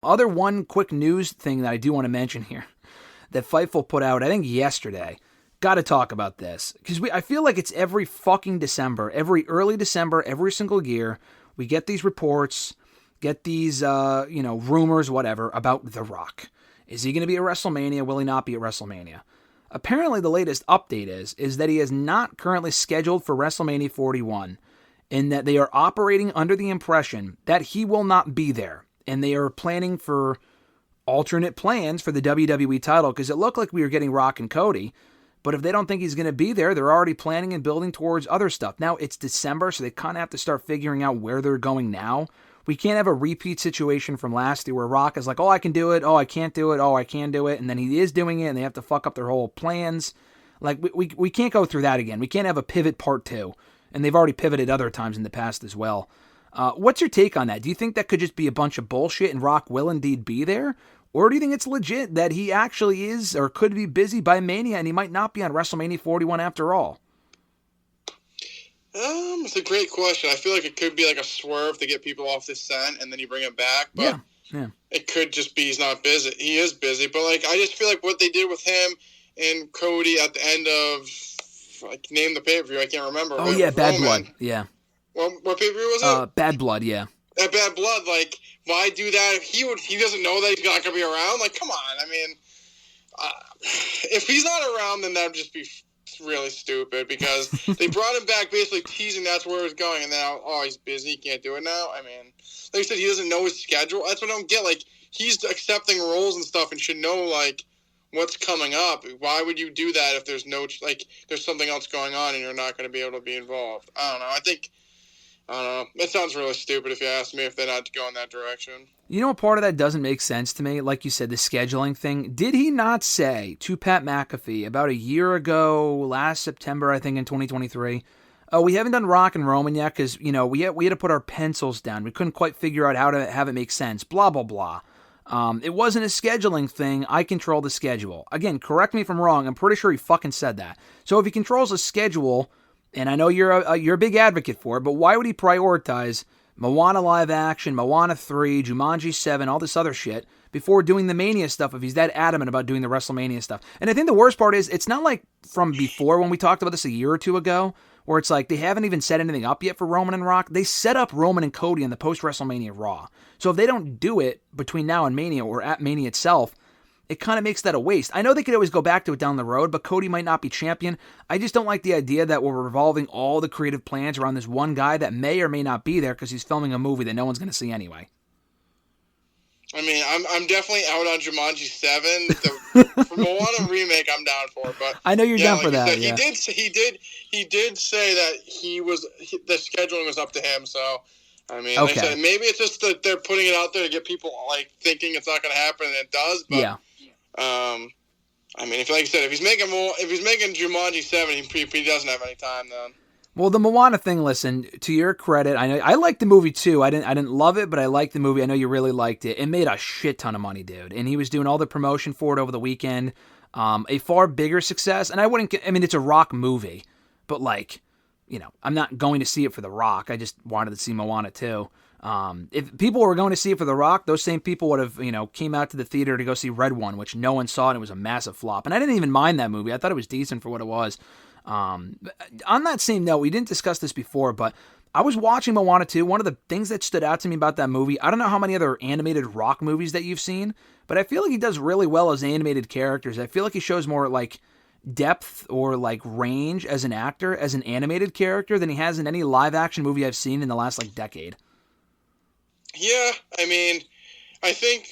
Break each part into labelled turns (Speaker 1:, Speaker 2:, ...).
Speaker 1: Other one quick news thing that I do want to mention here that Fightful put out, I think yesterday. Got to talk about this because I feel like it's every fucking December, every early December, every single year. We get these reports, get these, rumors, whatever, about The Rock. Is he going to be at WrestleMania? Will he not be at WrestleMania? Apparently, the latest update is that he is not currently scheduled for WrestleMania 41, and that they are operating under the impression that he will not be there, and they are planning for alternate plans for the WWE title, because it looked like we were getting Rock and Cody, but if they don't think he's going to be there, they're already planning and building towards other stuff. Now, it's December, so they kind of have to start figuring out where they're going now. We can't have a repeat situation from last year where Rock is like, oh, I can do it, oh, I can't do it, oh, I can do it, and then he is doing it, and they have to fuck up their whole plans. Like, we can't go through that again. We can't have a pivot part 2, and they've already pivoted other times in the past as well. What's your take on that? Do you think that could just be a bunch of bullshit and Rock will indeed be there? Or do you think it's legit that he actually is or could be busy by Mania and he might not be on WrestleMania 41 after all?
Speaker 2: It's a great question. I feel like it could be like a swerve to get people off the scent and then you bring him back. But
Speaker 1: yeah.
Speaker 2: It could just be he's not busy. He is busy. But like I just feel like what they did with him and Cody at the end of, like, name the pay-per-view. I can't remember.
Speaker 1: Oh, yeah, Bad Blood. Yeah.
Speaker 2: What pay-per-view was it?
Speaker 1: Bad Blood, yeah.
Speaker 2: At Bad Blood, like, why do that? He doesn't know that he's not going to be around? Like, come on. I mean, if he's not around, then that would just be really stupid because they brought him back basically teasing that's where it was going, and now, oh, he's busy, he can't do it now. I mean, like I said, he doesn't know his schedule. That's what I don't get. Like, he's accepting roles and stuff and should know, like, what's coming up. Why would you do that if there's there's something else going on and you're not going to be able to be involved? I don't know. I don't know. That sounds really stupid if you ask me, if they're not going that direction.
Speaker 1: You know what part of that doesn't make sense to me? Like you said, the scheduling thing. Did he not say to Pat McAfee about a year ago, last September, I think in 2023, oh, we haven't done Rock and Roman yet because, we had to put our pencils down. We couldn't quite figure out how to have it make sense, blah, blah, blah. It wasn't a scheduling thing. I control the schedule. Again, correct me if I'm wrong. I'm pretty sure he fucking said that. So if he controls the schedule, and I know you're a big advocate for it, but why would he prioritize Moana live action, Moana 3, Jumanji 7, all this other shit before doing the Mania stuff if he's that adamant about doing the WrestleMania stuff? And I think the worst part is it's not like from before when we talked about this a year or two ago where it's like they haven't even set anything up yet for Roman and Rock. They set up Roman and Cody in the post-WrestleMania Raw. So if they don't do it between now and Mania or at Mania itself, it kind of makes that a waste. I know they could always go back to it down the road, but Cody might not be champion. I just don't like the idea that we're revolving all the creative plans around this one guy that may or may not be there because he's filming a movie that no one's going to see anyway.
Speaker 2: I mean, I'm definitely out on Jumanji 7. The Moana remake, I'm down for, but
Speaker 1: I know you're down for that.
Speaker 2: Said,
Speaker 1: yeah.
Speaker 2: He did say that the scheduling was up to him. So, I mean,
Speaker 1: okay.
Speaker 2: Like I said, maybe it's just that they're putting it out there to get people like thinking it's not going to happen, and it does. But,
Speaker 1: yeah.
Speaker 2: I mean, like you said, if he's making Jumanji 7, he doesn't have any time then.
Speaker 1: Well, the Moana thing, listen, to your credit, I liked the movie too. I didn't love it, but I liked the movie. I know you really liked it. It made a shit ton of money, dude. And he was doing all the promotion for it over the weekend. A far bigger success. And it's a Rock movie, but I'm not going to see it for The Rock. I just wanted to see Moana too. If people were going to see it for The Rock, those same people would have, came out to the theater to go see Red One, which no one saw, and it was a massive flop. And I didn't even mind that movie. I thought it was decent for what it was. On that same note, we didn't discuss this before, but I was watching Moana 2. One of the things that stood out to me about that movie, I don't know how many other animated Rock movies that you've seen, but I feel like he does really well as animated characters. I feel like he shows more depth or range as an actor, as an animated character than he has in any live action movie I've seen in the last decade.
Speaker 2: Yeah, I think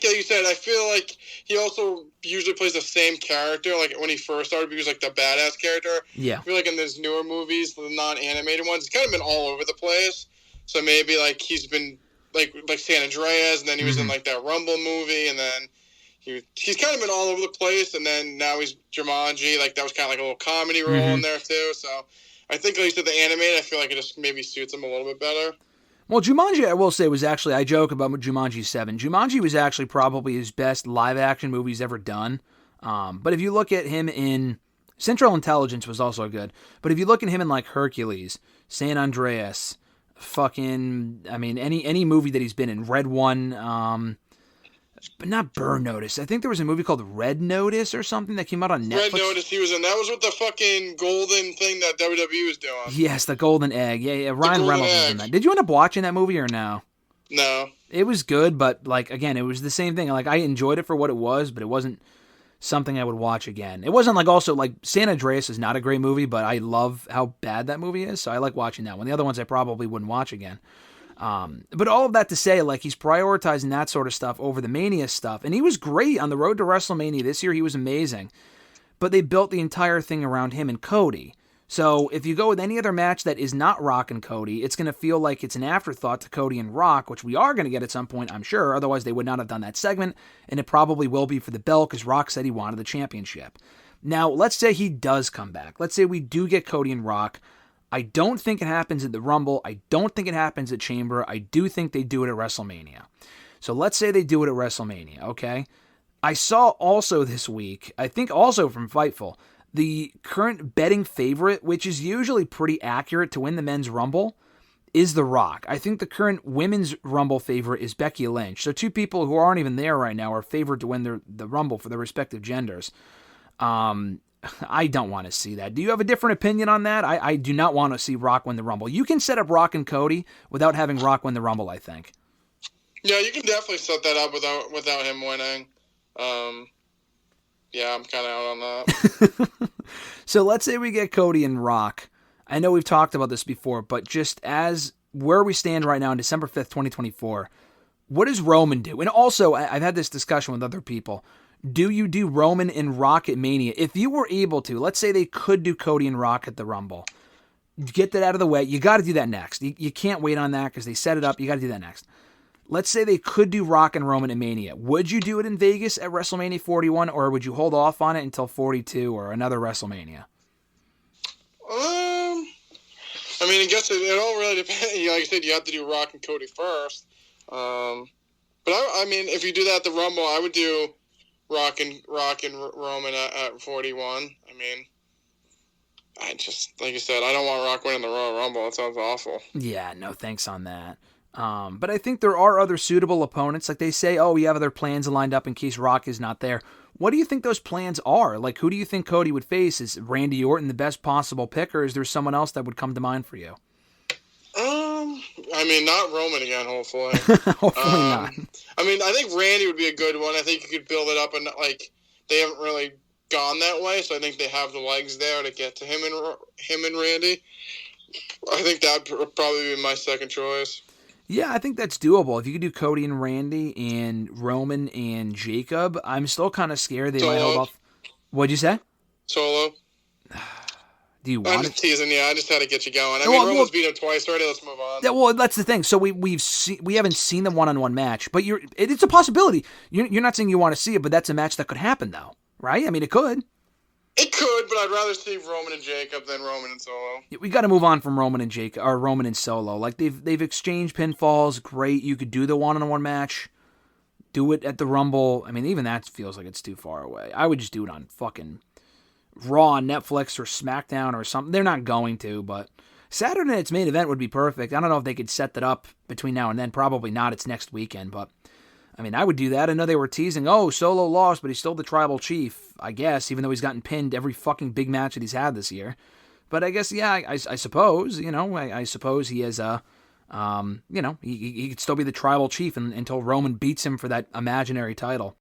Speaker 2: like you said, I feel like he also usually plays the same character. Like when he first started, he was like the badass character.
Speaker 1: Yeah.
Speaker 2: I feel like in those newer movies, the non-animated ones, he's kind of been all over the place. So maybe he's been like San Andreas, and then he was in that Rumble movie, and then he's kind of been all over the place, and then now he's Jumanji. That was kind of a little comedy role in there too. So I think like you said, the animated, I feel like it just maybe suits him a little bit better.
Speaker 1: Well, Jumanji, I will say, was actually, I joke about Jumanji 7. Jumanji was actually probably his best live-action movie he's ever done. But if you look at him in... Central Intelligence was also good. But if you look at him in Hercules, San Andreas, fucking, I mean, any movie that he's been in. Red One, but not Burn Notice. I think there was a movie called Red Notice or something that came out on Netflix.
Speaker 2: Red Notice he was in. That was with the fucking golden thing that WWE was doing.
Speaker 1: Yes, the Golden Egg. Yeah. Ryan Reynolds was in that. Did you end up watching that movie or no?
Speaker 2: No.
Speaker 1: It was good, but, like, again, it was the same thing. Like, I enjoyed it for what it was, but it wasn't something I would watch again. It wasn't, like, also, like, San Andreas is not a great movie, but I love how bad that movie is, so I like watching that one. The other ones I probably wouldn't watch again. But all of that to say, like, he's prioritizing that sort of stuff over the Mania stuff, and he was great on the road to WrestleMania this year. He was amazing, but they built the entire thing around him and Cody. So if you go with any other match that is not Rock and Cody, it's going to feel like it's an afterthought to Cody and Rock, which we are going to get at some point, I'm sure. Otherwise, they would not have done that segment, and it probably will be for the belt because Rock said he wanted the championship. Now, let's say he does come back. Let's say we do get Cody and Rock. I don't think it happens at the Rumble. I don't think it happens at Chamber. I do think they do it at WrestleMania. So let's say they do it at WrestleMania, okay? I saw also this week, I think also from Fightful, the current betting favorite, which is usually pretty accurate to win the men's Rumble, is The Rock. I think the current women's Rumble favorite is Becky Lynch. So two people who aren't even there right now are favored to win the Rumble for their respective genders. I don't want to see that. Do you have a different opinion on that? I do not want to see Rock win the Rumble. You can set up Rock and Cody without having Rock win the Rumble, I think.
Speaker 2: Yeah, you can definitely set that up without him winning. Yeah, I'm kind of out on that.
Speaker 1: So let's say we get Cody and Rock. I know we've talked about this before, but just as where we stand right now on December 5th, 2024, what does Roman do? And also, I've had this discussion with other people. Do you do Roman and Rock at Mania? If you were able to, let's say they could do Cody and Rock at the Rumble. Get that out of the way. You got to do that next. You can't wait on that because they set it up. You got to do that next. Let's say they could do Rock and Roman at Mania. Would you do it in Vegas at WrestleMania 41, or would you hold off on it until 42 or another WrestleMania?
Speaker 2: I mean, I guess it all really depends. Like I said, you have to do Rock and Cody first. But I mean, if you do that at the Rumble, I would do Rock and Roman at 41. I mean, I just, like you said, I don't want Rock winning the Royal Rumble. That sounds awful.
Speaker 1: Yeah, no thanks on that. But I think there are other suitable opponents. Like they say, oh, we have other plans lined up in case Rock is not there. What do you think those plans are? Like, who do you think Cody would face? Is Randy Orton the best possible pick, or is there someone else that would come to mind for you?
Speaker 2: I mean, not Roman again, hopefully.
Speaker 1: Hopefully not.
Speaker 2: I mean, I think Randy would be a good one. I think you could build it up, and like they haven't really gone that way, so I think they have the legs there to get to him and Randy. I think that would probably be my second choice.
Speaker 1: Yeah, I think that's doable. If you could do Cody and Randy and Roman and Jacob, I'm still kind of scared they might hold off. What'd you say?
Speaker 2: Solo.
Speaker 1: Do you
Speaker 2: I'm
Speaker 1: want
Speaker 2: just teasing you. I just had to get you going. Roman's beat him twice already. Let's move on.
Speaker 1: Yeah, well, that's the thing. So we haven't seen the one-on-one match, but it's a possibility. You're not saying you want to see it, but that's a match that could happen, though, right? I mean, it could.
Speaker 2: It could, but I'd rather see Roman and Jacob than Roman and Solo.
Speaker 1: We got to move on from Roman and Jacob or Roman and Solo. Like they've exchanged pinfalls. Great, you could do the one-on-one match. Do it at the Rumble. I mean, even that feels like it's too far away. I would just do it on fucking Raw on Netflix or SmackDown or something. They're not going to, but Saturday night's main event would be perfect. I don't know if they could set that up between now and then. Probably not. It's next weekend, but I mean, I would do that. I know they were teasing, oh, Solo lost, but he's still the tribal chief, I guess, even though he's gotten pinned every fucking big match that he's had this year. But I guess, yeah, I suppose, I suppose he has he could still be the tribal chief until Roman beats him for that imaginary title.